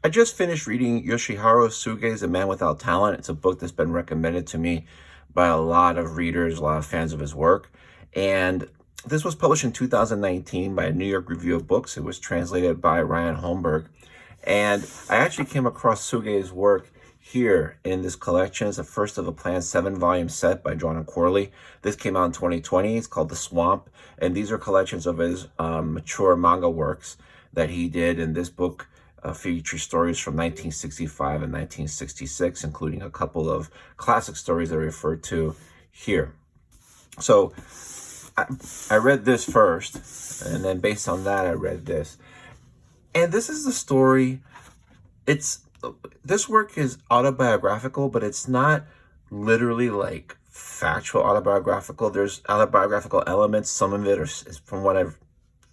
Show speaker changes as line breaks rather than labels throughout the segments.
I just finished reading Yoshihiro Suge's A Man Without Talent. It's a book that's been recommended to me by a lot of readers, a lot of fans of his work. And this was published in 2019 by a New York Review of Books. It was translated by Ryan Holmberg. And I actually came across Suge's work here in this collection. It's the first of a planned 7-volume set by John and Corley. This came out in 2020. It's called The Swamp. And these are collections of his mature manga works that he did. In this book feature stories from 1965 and 1966, including a couple of classic stories that are referred to here. So I read this first, and then based on that, I read this. And this is the story. This work is autobiographical, but it's not literally like factual autobiographical. There's autobiographical elements. Some of it is, from what I've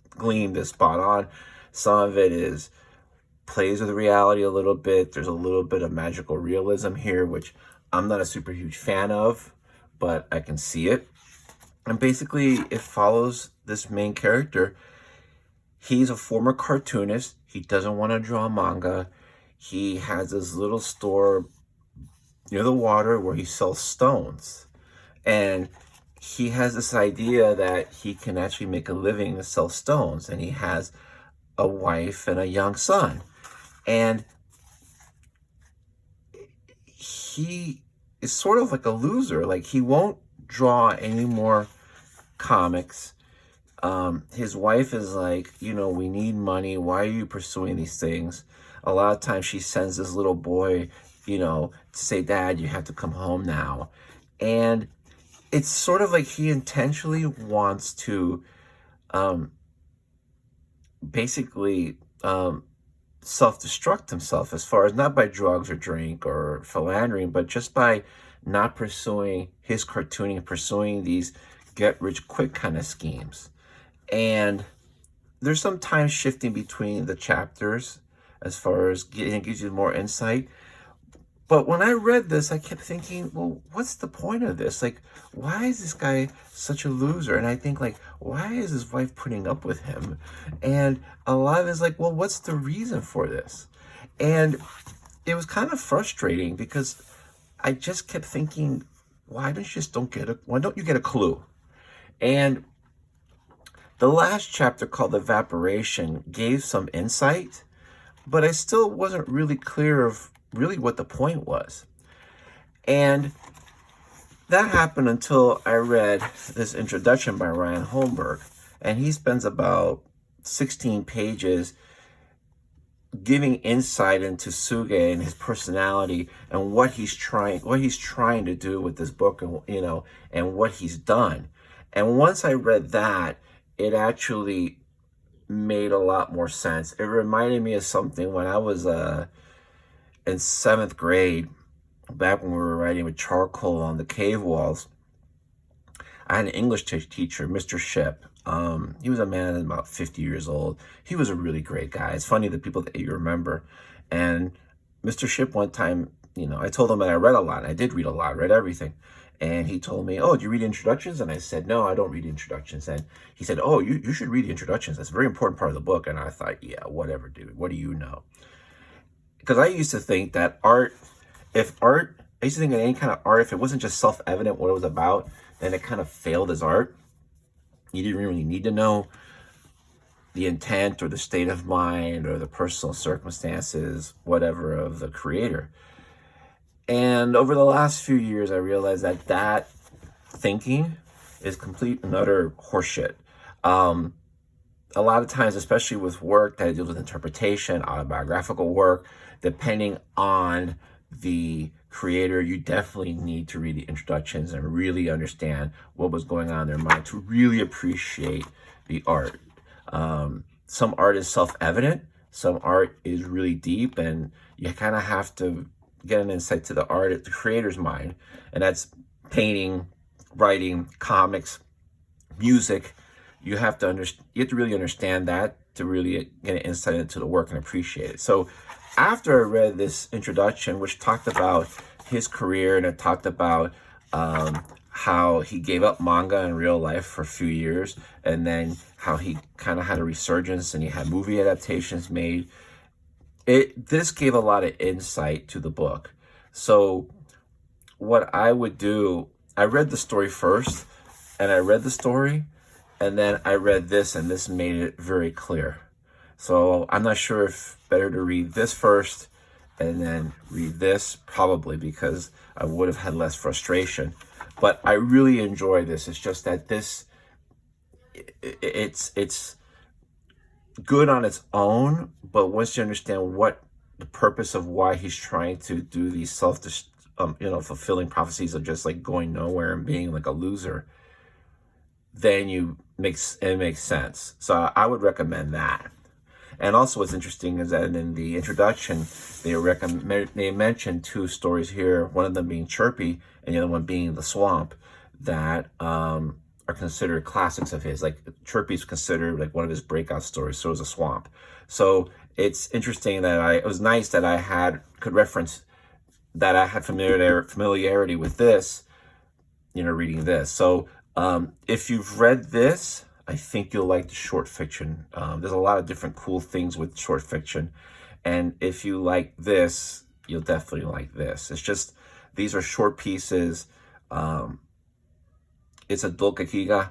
gleaned, is spot on. Some of it is plays with reality a little bit. There's a little bit of magical realism here, which I'm not a super huge fan of, but I can see it. And basically, it follows this main character. He's a former cartoonist. He doesn't want to draw manga. He has this little store near the water where he sells stones. And he has this idea that he can actually make a living to sell stones. And he has a wife and a young son. And he is sort of like a loser. Like, he won't draw any more comics. His wife is like, we need money. Why are you pursuing these things? A lot of times she sends this little boy, to say, Dad, you have to come home now. And it's sort of like he intentionally wants to basically self-destruct himself, as far as not by drugs or drink or philandering, but just by not pursuing his cartooning, pursuing these get-rich-quick kind of schemes. And there's some time shifting between the chapters as far as it gives you more insight. But when I read this, I kept thinking, well, what's the point of this? Like, why is this guy such a loser? And I think, like, why is his wife putting up with him? And a lot of it is like, well, what's the reason for this? And it was kind of frustrating because I just kept thinking, why don't you get a clue? And the last chapter, called Evaporation, gave some insight, but I still wasn't really clear of really what the point was. And that happened until I read this introduction by Ryan Holmberg, and he spends about 16 pages giving insight into Suge and his personality and what he's trying to do with this book, and what he's done. And once I read that, it actually made a lot more sense. It reminded me of something when I was in 7th grade, back when we were writing with charcoal on the cave walls. I had an English teacher, Mr. Ship. He was a man about 50 years old. He was a really great guy. It's funny, the people that you remember. And Mr. Ship, one time, I told him that I read a lot. I did read a lot, read everything. And he told me, oh, do you read introductions? And I said, no, I don't read introductions. And he said, oh, you should read the introductions. That's a very important part of the book. And I thought, yeah, whatever, dude. What do you know? Because I used to think that I used to think that any kind of art, if it wasn't just self-evident what it was about, then it kind of failed as art. You didn't really need to know the intent or the state of mind or the personal circumstances, whatever, of the creator. And over the last few years, I realized that thinking is complete and utter horseshit. A lot of times, especially with work that deals with interpretation, autobiographical work, depending on the creator, you definitely need to read the introductions and really understand what was going on in their mind to really appreciate the art. Some art is self-evident, some art is really deep, and you kind of have to get an insight to the art, the creator's mind, and that's painting, writing, comics, music. You have to really understand that to really get an insight into the work and appreciate it. So after I read this introduction, which talked about his career, and it talked about how he gave up manga in real life for a few years, and then how he kind of had a resurgence and he had movie adaptations made, This gave a lot of insight to the book. So what I would do, I read the story first, and I read the story, and then I read this, and this made it very clear. So I'm not sure if better to read this first and then read this, probably because I would have had less frustration. But I really enjoy this. It's just that this, it's good on its own, but once you understand what the purpose of why he's trying to do these fulfilling prophecies of just like going nowhere and being like a loser, then it makes sense. So I would recommend that. And also, what's interesting is that in the introduction, they mentioned two stories here. One of them being Chirpy, and the other one being The Swamp, that are considered classics of his. Like Chirpy's considered like one of his breakout stories. So is The Swamp. So it's interesting that it was nice that could reference that I had familiarity with this, reading this. So if you've read this, I think you'll like the short fiction. There's a lot of different cool things with short fiction. And if you like this, you'll definitely like this. It's just, these are short pieces. It's a Dulcaquiga.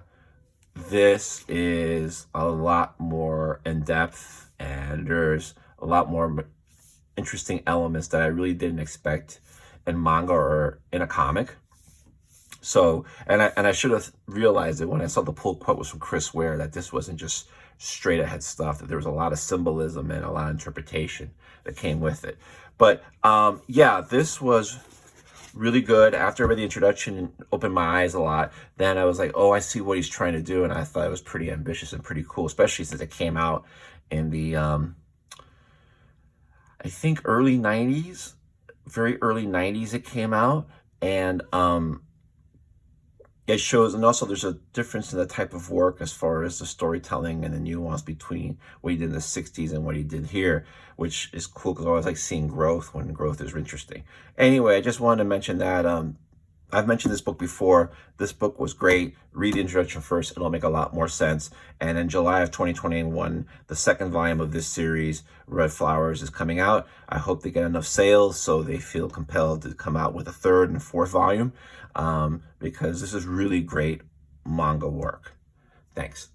This is a lot more in depth, and there's a lot more interesting elements that I really didn't expect in manga or in a comic. So, and I should have realized it when I saw the pull quote was from Chris Ware, that this wasn't just straight ahead stuff, that there was a lot of symbolism and a lot of interpretation that came with it. But yeah, this was really good. After I read the introduction and opened my eyes a lot, then I was like, oh, I see what he's trying to do. And I thought it was pretty ambitious and pretty cool, especially since it came out in the, I think early 90s, very early 90s it came out. And it shows, and also there's a difference in the type of work as far as the storytelling and the nuance between what he did in the 60s and what he did here, which is cool because I always like seeing growth when growth is interesting. Anyway, I just wanted to mention that I've mentioned this book before. This book was great. Read the introduction first. It'll make a lot more sense. And in July of 2021, the second volume of this series, Red Flowers, is coming out. I hope they get enough sales so they feel compelled to come out with a third and fourth volume, because this is really great manga work. Thanks.